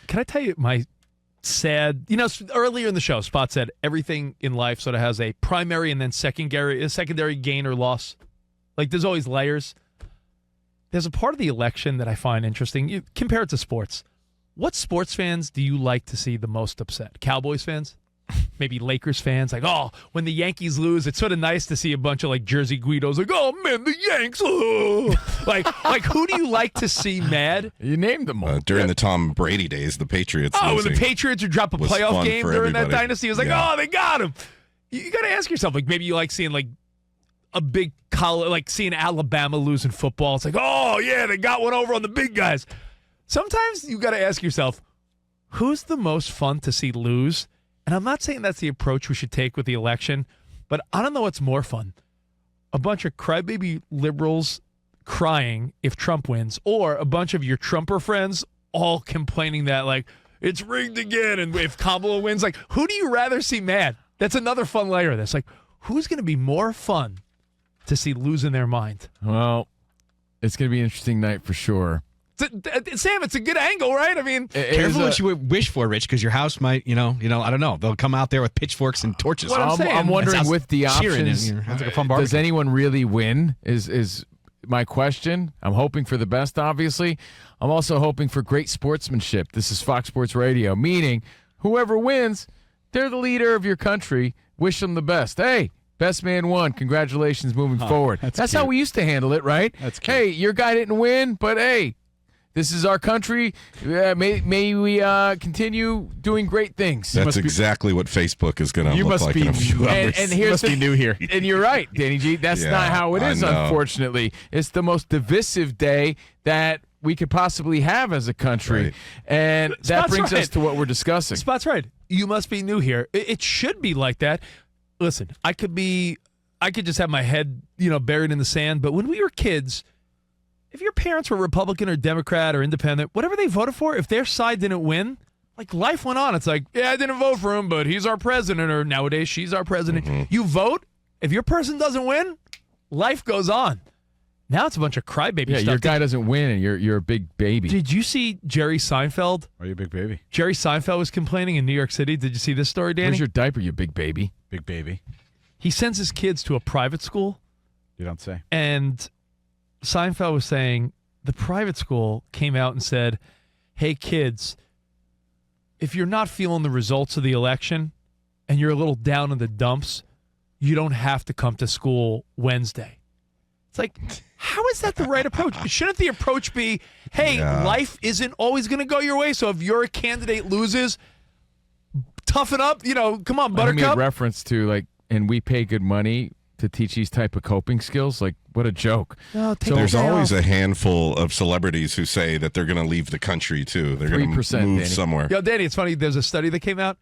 Can I tell you my sad, earlier in the show, Spot said everything in life sort of has a primary and then secondary gain or loss. Like there's always layers. There's a part of the election that I find interesting. You compare it to sports. What sports fans do you like to see the most upset? Cowboys fans? Maybe Lakers fans? Like, oh, when the Yankees lose, it's sort of nice to see a bunch of like Jersey Guidos like, oh man, the Yanks. Oh. like who do you like to see mad? You named them all. During the Tom Brady days, the Patriots. Oh, when the Patriots would drop a playoff game during that dynasty, it was like, oh, they got him. You got to ask yourself, like maybe you like seeing like a big college, like seeing Alabama losing football. It's like, oh yeah, they got one over on the big guys. Sometimes you got to ask yourself, who's the most fun to see lose? And I'm not saying that's the approach we should take with the election, but I don't know what's more fun. A bunch of crybaby liberals crying if Trump wins, or a bunch of your Trumper friends all complaining that, like, it's rigged again, and if Kamala wins, like, who do you rather see mad? That's another fun layer of this. Like, who's going to be more fun to see losing their mind? Well, it's going to be an interesting night for sure. Sam, it's a good angle, right? I mean, careful what you wish for, Rich, because your house might, I don't know. They'll come out there with pitchforks and torches. I'm wondering with the options, sounds like a fun barbecue. Does anyone really win? Is my question. I'm hoping for the best, obviously. I'm also hoping for great sportsmanship. This is Fox Sports Radio, meaning whoever wins, they're the leader of your country. Wish them the best. Hey, best man won. Congratulations moving forward. That's how we used to handle it, right? That's cute. Hey, your guy didn't win, but hey, this is our country. May we continue doing great things. That's exactly what Facebook is going to look like in a few hours. And here's you must be new here. And you're right, Danny G. That's not how it is, unfortunately. It's the most divisive day that we could possibly have as a country. Right. And that brings us to what we're discussing. Spot's right. You must be new here. It should be like that. Listen, I could just have my head, buried in the sand. But when we were kids, if your parents were Republican or Democrat or Independent, whatever they voted for, if their side didn't win, like life went on. It's like, yeah, I didn't vote for him, but he's our president, or nowadays she's our president. Mm-hmm. You vote. If your person doesn't win, life goes on. Now it's a bunch of crybaby stuff. Yeah, your guy doesn't win, and you're a big baby. Did you see Jerry Seinfeld? Are you a big baby? Jerry Seinfeld was complaining in New York City. Did you see this story, Danny? Where's your diaper, you big baby? Big baby. He sends his kids to a private school. You don't say. And Seinfeld was saying the private school came out and said, hey, kids, if you're not feeling the results of the election and you're a little down in the dumps, you don't have to come to school Wednesday. It's like, how is that the right approach? Shouldn't the approach be, hey, life isn't always going to go your way, so if your candidate loses, toughen up, come on, buttercup. I made reference to, and we pay good money to teach these type of coping skills. Like, what a joke. No, there's always a handful of celebrities who say that they're going to leave the country, too. They're going to move somewhere. Yo, Danny, it's funny. There's a study that came out.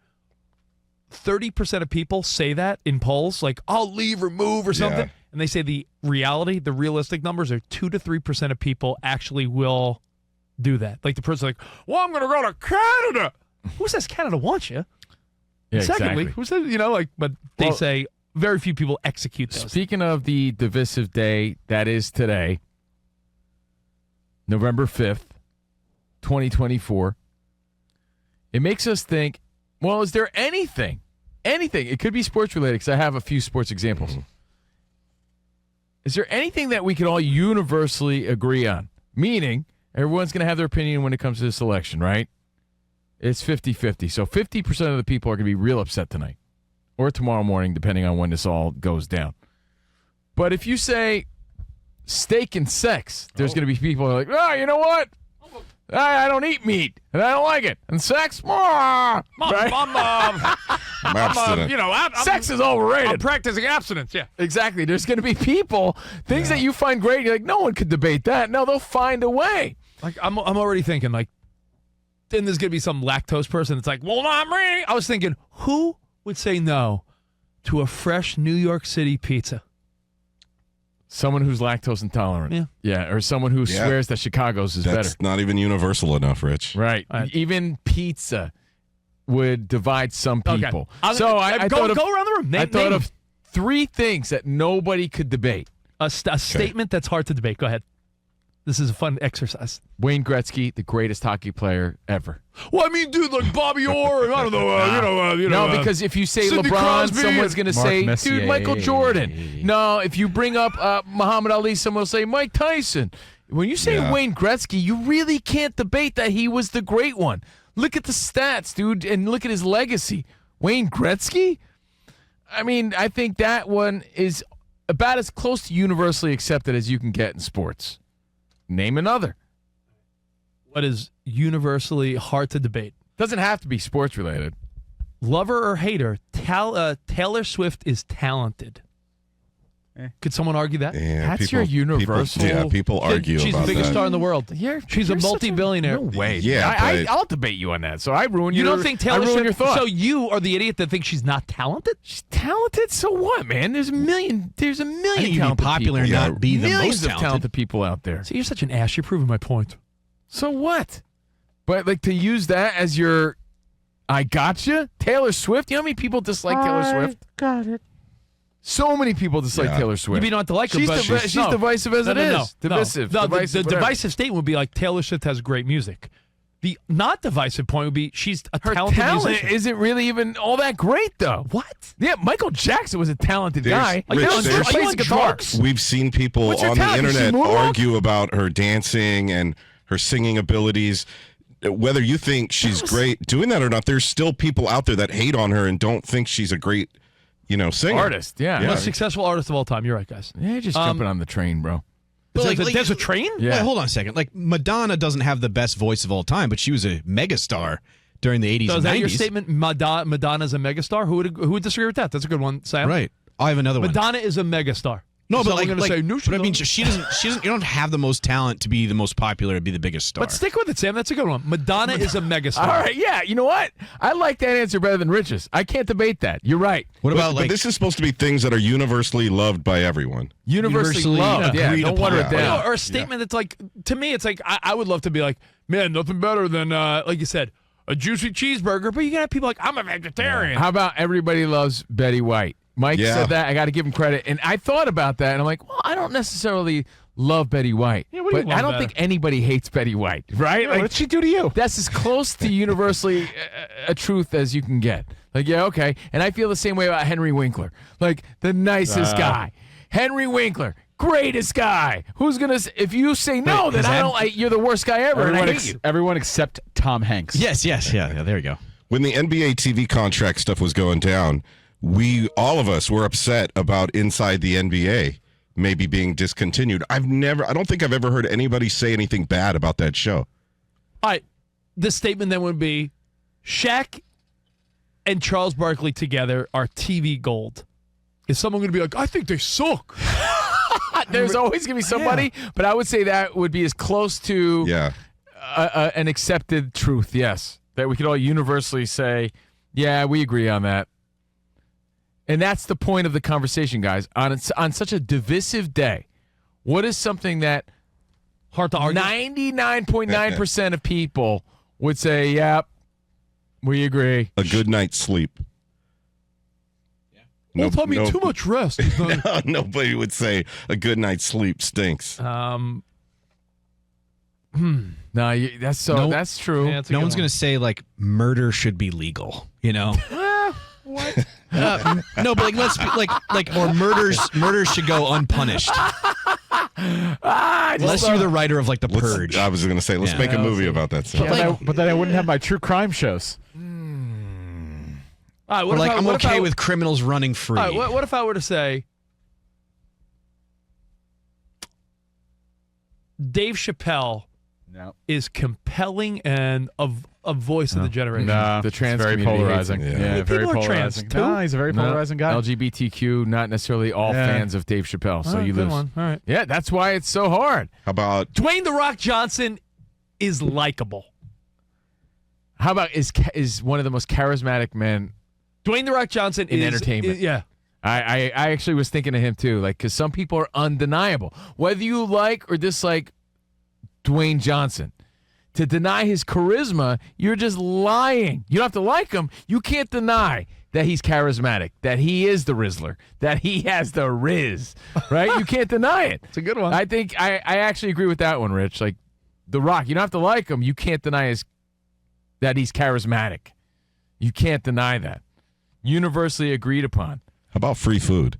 30% of people say that in polls, like, I'll leave or move or something. Yeah. And they say the realistic numbers are 2 to 3% of people actually will do that. Like the person like, well, I'm going to go to Canada. Who says Canada wants you? Yeah, secondly, exactly. who says, but they say very few people execute those. Speaking of the divisive day, that is today, November 5th, 2024. It makes us think, well, is there anything, it could be sports related because I have a few sports examples. Mm-hmm. Is there anything that we can all universally agree on? Meaning, everyone's going to have their opinion when it comes to this election, right? It's 50-50. So 50% of the people are going to be real upset tonight or tomorrow morning, depending on when this all goes down. But if you say steak and sex, there's going to be people who are like, oh, you know what? I don't eat meat, and I don't like it. And sex, right? I'm abstinent. Sex is overrated. I'm practicing abstinence, yeah. Exactly. There's going to be people, things that you find great, you're like, no one could debate that. No, they'll find a way. Like, I'm already thinking, like, then there's going to be some lactose person that's like, well, not me. I was thinking, who would say no to a fresh New York City pizza? Someone who's lactose intolerant. Yeah, or someone who swears that Chicago's is better. That's not even universal enough, Rich. Right. Even pizza would divide some people. Okay. So I go around the room. I thought of 3 things that nobody could debate. A statement that's hard to debate. Go ahead. This is a fun exercise. Wayne Gretzky, the greatest hockey player ever. Well, I mean, dude, like Bobby Orr, I don't know, No, because if you say Sidney LeBron, Crosby, someone's going to Mark say, Messier. dude, Michael Jordan. No, if you bring up Muhammad Ali, someone will say Mike Tyson. When you say Wayne Gretzky, you really can't debate that he was the great one. Look at the stats, dude, and look at his legacy. Wayne Gretzky? I mean, I think that one is about as close to universally accepted as you can get in sports. Name another. What is universally hard to debate? Doesn't have to be sports related. Lover or hater, Taylor Swift is talented. Could someone argue that? Yeah, That's your universal. People argue She's about the biggest that. star in the world. She's a You're such multi-billionaire. No way. Yeah, but- I'll debate you on that. So I ruined You your. don't think I Taylor ruined your Swift? thought. So you are the idiot that thinks she's not talented? She's talented. So what, man? There's a million. There's a I million think you can be talented popular people. and not be the Millions most of talented. talented people out there. So you're such an ass. You're proving my point. So what? But like to use that as your, I gotcha. Taylor Swift. You know how many people dislike Taylor Swift? Got it. So many people dislike Yeah. Taylor Swift. You don't have to like her, she's but she's no. divisive as it is. Divisive. No, divisive, the whatever. divisive statement would be like Taylor Swift has great music. The not divisive point would be she's a Her talented talent musician. isn't really even all that great, though. What? Yeah, Michael Jackson was a talented guy. Rich, He there's- plays Are you guitar. on drugs? We've seen people What's her on the talent? Does she internet moonwalk? argue about her dancing and her singing abilities. Whether you think she's great doing that or not, there's still people out there that hate on her and don't think she's a great, singer. Artist, yeah. Most successful artist of all time. You're right, guys. Yeah, you're just jumping on the train, bro. There's a train? Yeah. Wait, hold on a second. Like, Madonna doesn't have the best voice of all time, but she was a megastar during the 80s So is and that 90s. your statement? Madonna's a megastar? Who would disagree with that? That's a good one, Sam. Right. I have another one. Madonna is a megastar. No, but Someone gonna say, no, she but I mean, don't. she doesn't. You don't have the most talent to be the most popular and be the biggest star. But stick with it, Sam. That's a good one. Madonna is a megastar. All right, yeah. You know what? I like that answer better than Rich's. I can't debate that. You're right. What about But like? this is supposed to be things that are universally loved by everyone. Universally loved. Yeah, agreed don't water it upon. down. Or a statement that's like, to me, it's like, I would love to be like, man, nothing better than, like you said, a juicy cheeseburger. But you got people like, I'm a vegetarian. How about everybody loves Betty White? Mike Yeah. said that. I got to give him credit. And I thought about that, and I'm like, well, I don't necessarily love Betty White. Yeah, what do you but love I don't about think anybody hates Betty White, right? Yeah, what did she do to you? That's as close to universally a truth as you can get. Like, yeah, okay. And I feel the same way about Henry Winkler. Like, the nicest guy. Henry Winkler, greatest guy. Who's going to, if you say no, then you're the worst guy ever, and I hate you. Everyone except Tom Hanks. yes, yeah. There you go. When the NBA TV contract stuff was going down, all of us were upset about Inside the NBA maybe being discontinued. I don't think I've ever heard anybody say anything bad about that show. All right. The statement then would be Shaq and Charles Barkley together are TV gold. Is someone going to be like, I think they suck? There's always going to be somebody, but I would say that would be as close to Yeah. an accepted truth, yes. That we could all universally say, yeah, we agree on that. And that's the point of the conversation, guys. On such a divisive day, what is something that Hard to argue. 99.9% of people would say, yep, we agree. A good night's sleep. Well, Tommy, too much rest. Nobody would say a good night's sleep stinks. No, that's true. Yeah, it's a No good one's one. going to say like murder should be legal. What? No, but like let's be like or murders should go unpunished. Unless you're the writer of like The Purge. I was going to say, let's Yeah. make a movie about that. But then I wouldn't have my true crime shows. All right, Or like I'm okay with criminals running free. All right, what if I were to say Dave Chappelle No. is compelling and a voice of the generation? No, The trans it's very community polarizing. hates him. Yeah, I mean, very people are trans, polarizing. too. No, he's a very polarizing guy. LGBTQ, not necessarily all Yeah. fans of Dave Chappelle, so All right, you good lose. one. All right. Yeah, that's why it's so hard. How about Dwayne The Rock Johnson is likable. How about is one of the most charismatic men? Dwayne The Rock Johnson In is entertainment. yeah. I actually was thinking of him too, like because some people are undeniable, whether you like or dislike Dwayne Johnson. To deny his charisma, you're just lying. You don't have to like him. You can't deny that he's charismatic, that he is the Rizzler, that he has the Riz, right? You can't deny it. It's a good one. I think I actually agree with that one, Rich. Like The Rock, you don't have to like him. You can't deny that he's charismatic. You can't deny that. Universally agreed upon. How about free food?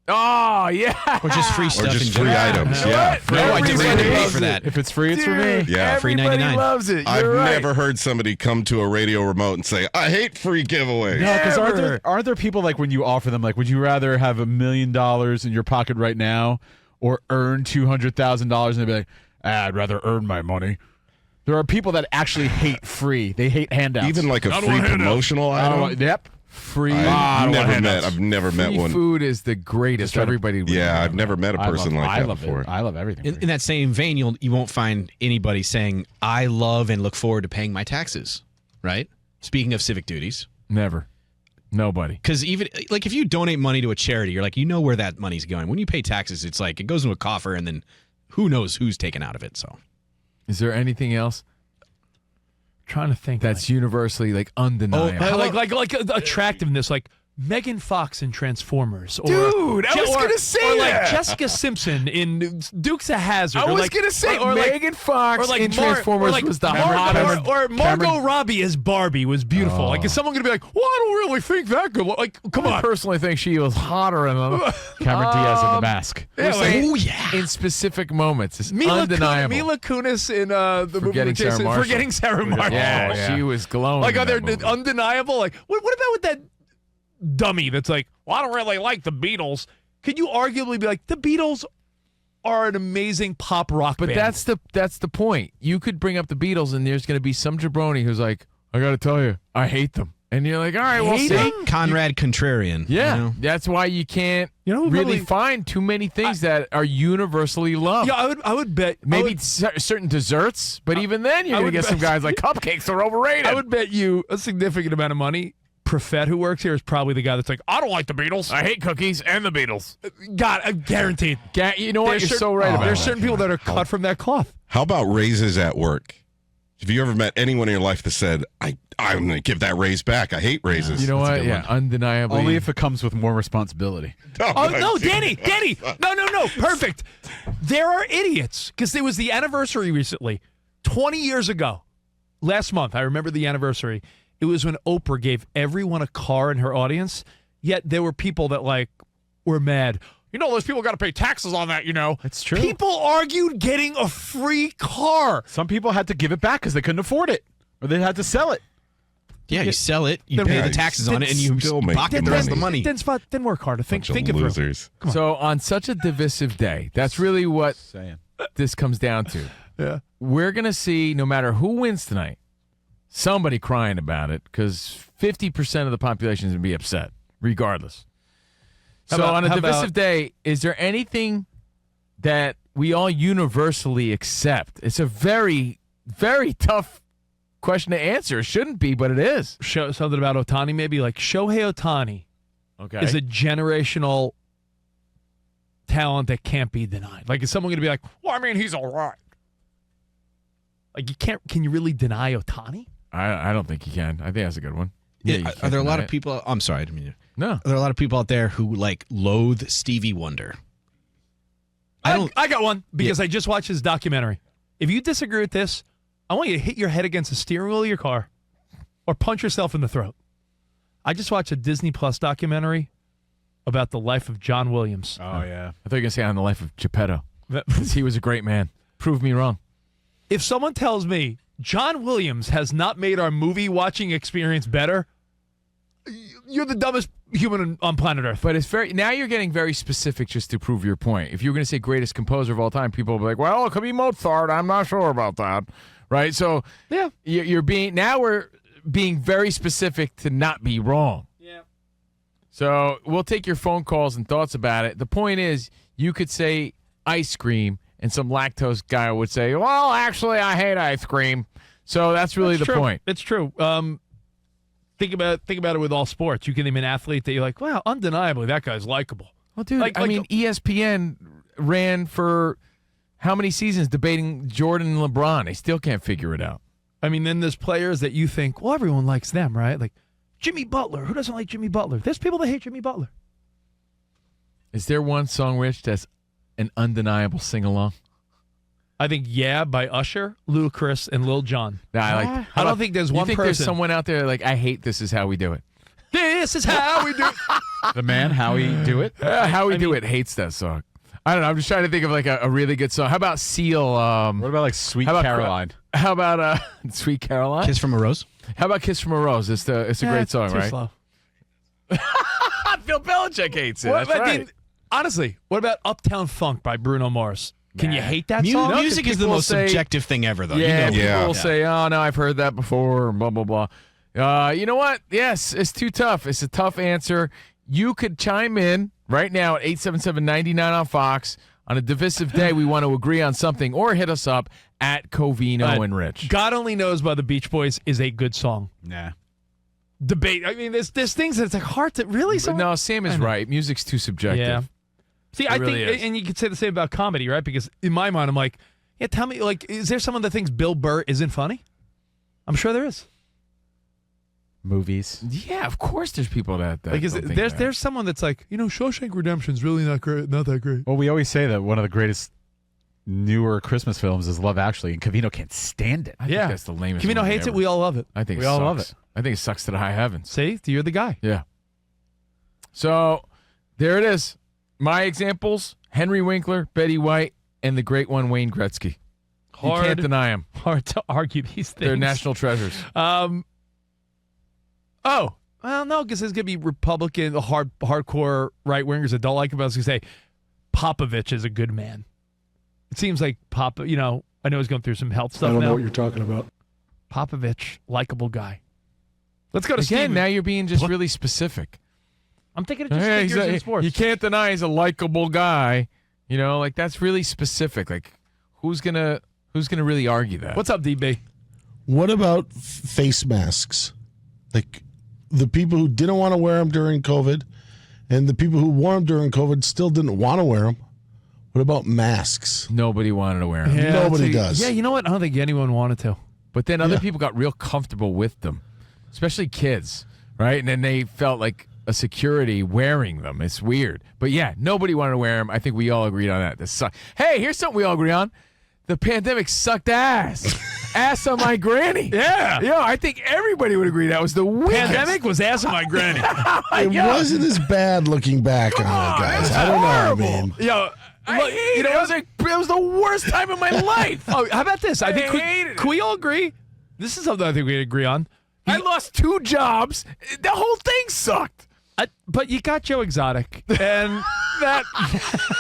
Oh, yeah. Or just free stuff Or just in free general. items, You know yeah. what? No, I Everybody demand to pay loves for that. If it's free, it's for me. Yeah. Free Everybody 99. loves it. I've You're right. never heard somebody come to a radio remote and say, I hate free giveaways. No, because Never. aren't there people like when you offer them, like, would you rather have $1 million in your pocket right now or earn $200,000? And they'd be like, I'd rather earn my money. There are people that actually hate free. They hate handouts. Even like a I don't free want handouts. promotional item? Yep. Free. I've never met Free one. food is the greatest. Everybody would Yeah, love I've never met a person like I that love before. it. I love everything. In that same vein, you won't find anybody saying, I love and look forward to paying my taxes, right? Speaking of civic duties. Never. Nobody. Because even, like, if you donate money to a charity, you're like, you know where that money's going. When you pay taxes, it's like, it goes into a coffer, and then who knows who's taken out of it, so. Is there anything else Trying to think. that's universally like undeniable? like attractiveness, like Megan Fox in Transformers, or Dude, I was gonna say or like that. Jessica Simpson in Dukes of Hazzard. I or was like, gonna say or like, Megan Fox or like in Transformers or like was the Margot, hottest. or Margot Robbie as Barbie was beautiful. Like, is someone gonna be like, well, I don't really think that good? Like, come I on. personally think she was hotter than Cameron Diaz in The Mask. We're saying Oh, yeah. in specific moments. It's Mila undeniable. Mila Kunis in the movie Forgetting with Jason, Sarah Marshall. Forgetting Sarah Marshall. Yeah, she was glowing. Like, in are they that movie. undeniable? Like, what about with that dummy that's like, well, I don't really like the Beatles? Could you arguably be like, the Beatles are an amazing pop rock But band? that's the point. You could bring up the Beatles, and there's going to be some jabroni who's like, I got to tell you, I hate them. And you're like, all right, well, Hate see. them? Conrad Contrarian. Yeah, You know? that's why you can't You know who really really- find too many things that are universally loved. Yeah, I would bet. Maybe certain desserts, but even then you're I going to would get some bet- guys like cupcakes are overrated. I would bet you a significant amount of money. Profet, who works here, is probably the guy that's like, I don't like the Beatles. I hate cookies and the Beatles. God, I'm guaranteed. You know what? There's You're certain- so right about There's that. certain people that are cut from that cloth. How about raises at work? Have you ever met anyone in your life that said, I'm going to give that raise back. I hate raises. You know That's a what? good Yeah, one. undeniably. Only if it comes with more responsibility. Oh, no, Danny. No. Perfect. There are idiots, because there was the anniversary recently, 20 years ago, last month. I remember the anniversary. It was when Oprah gave everyone a car in her audience, yet there were people that, like, were mad. You know, those people got to pay taxes on that, you know. It's true. People argued getting a free car. Some people had to give it back because they couldn't afford it, or they had to sell it. Yeah, you sell it, you Then pay why- the taxes then on it, and you still make pocket the the rest of the money. money. Then work harder. Think Bunch it of through. losers. So on such a divisive day, that's really what Saying. this comes down to. Yeah. We're going to see, no matter who wins tonight, somebody crying about it, because 50% of the population is going to be upset, regardless. How So about- on a how divisive about- day, is there anything that we all universally accept? It's a very, very tough question to answer. It shouldn't be, but it is. Show something about Ohtani, maybe like Shohei Ohtani Okay. is a generational talent that can't be denied. Like, is someone going to be like, well, I mean, he's all right. Like, you can't. Can you really deny Ohtani? I don't think you can. I think that's a good one. Yeah, you are can't there a lot deny of it. people? I'm sorry, I didn't mean to. No. Are there a lot of people out there who like loathe Stevie Wonder? I got one because I just watched his documentary. If you disagree with this, I want you to hit your head against the steering wheel of your car or punch yourself in the throat. I just watched a Disney Plus documentary about the life of John Williams. Oh yeah. I thought you were going to say on the life of Geppetto. That- 'Cause he was a great man. Prove me wrong. If someone tells me John Williams has not made our movie watching experience better, you're the dumbest human on planet Earth. But it's very now you're getting very specific just to prove your point. If you were going to say greatest composer of all time, people will be like, "Well, it could be Mozart. I'm not sure about that." Right? So Yeah. you're being now we're being very specific to not be wrong. Yeah. So we'll take your phone calls and thoughts about it. The point is, you could say ice cream, and some lactose guy would say, "Well, actually, I hate ice cream." So that's really the true. point. It's true. Think about it with all sports. You can name an athlete that you're like, wow, undeniably that guy's likable. Well, dude, Like- I like- mean, ESPN ran for how many seasons debating Jordan and LeBron? They still can't figure it out. I mean, then there's players that you think, well, everyone likes them, right? Like Jimmy Butler. Who doesn't like Jimmy Butler? There's people that hate Jimmy Butler. Is there one song, Rich, that's an undeniable sing-along? I think Yeah by Usher, Ludacris, and Lil Jon. Nah, I don't think there's one think person. There's someone out there like, I hate This Is How We Do It. This is how we do it. The man, how he do it. How We Do It hates that song. I don't know. I'm just trying to think of like a really good song. How about Seal? What about like Sweet Caroline? How about Sweet Caroline? Kiss from a Rose. How about Kiss from a Rose? It's a great song, too right? Slow. Phil Belichick hates it. What, That's right. mean, honestly, what about Uptown Funk by Bruno Mars? Can you hate that song? No, Music is the people most say- subjective thing ever, though. Yeah, You know, people will say, "Oh no, I've heard that before," blah blah blah. You know what? Yes, it's too tough. It's a tough answer. You could chime in right now at 877-99 on Fox. On a divisive day, we want to agree on something, or hit us up at Covino and Rich. God Only Knows by the Beach Boys is a good song. Nah. Debate. I mean, there's things that's like hard to really. But no, Sam is right. Music's too subjective. Yeah. See, I really think, is. and you could say the same about comedy, right? Because in my mind, I'm like, yeah, tell me, like, is there someone that thinks Bill Burr isn't funny? I'm sure there is. Movies. Yeah, of course. There's people that Like, don't think that. there's someone that's like, Shawshank Redemption's really not that great. Well, we always say that one of the greatest newer Christmas films is Love Actually, and Covino can't stand it. I think that's the lamest. Covino movie hates it. ever. We all love it. I think We it all sucks. love it. I think it sucks to the high heavens. See, you're the guy. Yeah. So there it is. My examples: Henry Winkler, Betty White, and the great one Wayne Gretzky. You can't deny them. Hard to argue these things. They're national treasures. Oh, well, no, because there's going to be Republican, hardcore right wingers that don't like him. I was going to say Popovich is a good man. It seems like I know he's going through some health stuff now. I don't know what you're talking about. Popovich, likable guy. Let's go to Again, Steve. now you're being just really specific. I'm thinking of just Hey, figures in sports. you can't deny he's a likable guy. Like that's really specific. Like who's gonna really argue that? What's up, DB? What about face masks? Like the people who didn't want to wear them during COVID and the people who wore them during COVID still didn't want to wear them. What about masks? Nobody wanted to wear them. Yeah, Nobody does. Yeah, you know what? I don't think anyone wanted to. But then other people got real comfortable with them, especially kids, right? And then they felt like a security wearing them. It's weird. But yeah, nobody wanted to wear them. I think we all agreed on that. This sucked. Hey, here's something we all agree on. The pandemic sucked ass. Ass on my granny. Yeah. Yeah, I think everybody would agree that was the weakest. Pandemic was ass on my granny. It wasn't as bad looking back on it, guys. I don't know. I mean, Yo, I hate it. It was the worst time of my life. Oh, how about this? I think hated it. can we all agree? This is something I think we agree on. I lost 2 jobs. The whole thing sucked. But you got Joe Exotic, and that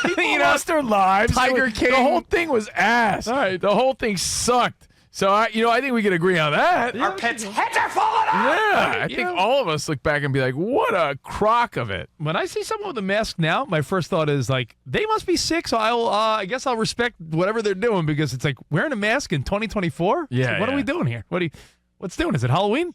People lost their lives. Tiger King. The whole thing was ass. All right. The whole thing sucked. So I think we can agree on that. Our pets' heads are falling off. Yeah, I think all of us look back and be like, "What a crock of it." When I see someone with a mask now, my first thought is like, they must be sick. So I guess I'll respect whatever they're doing because it's like wearing a mask in 2024. Yeah, What are yeah. we doing here? What's doing? Is it Halloween?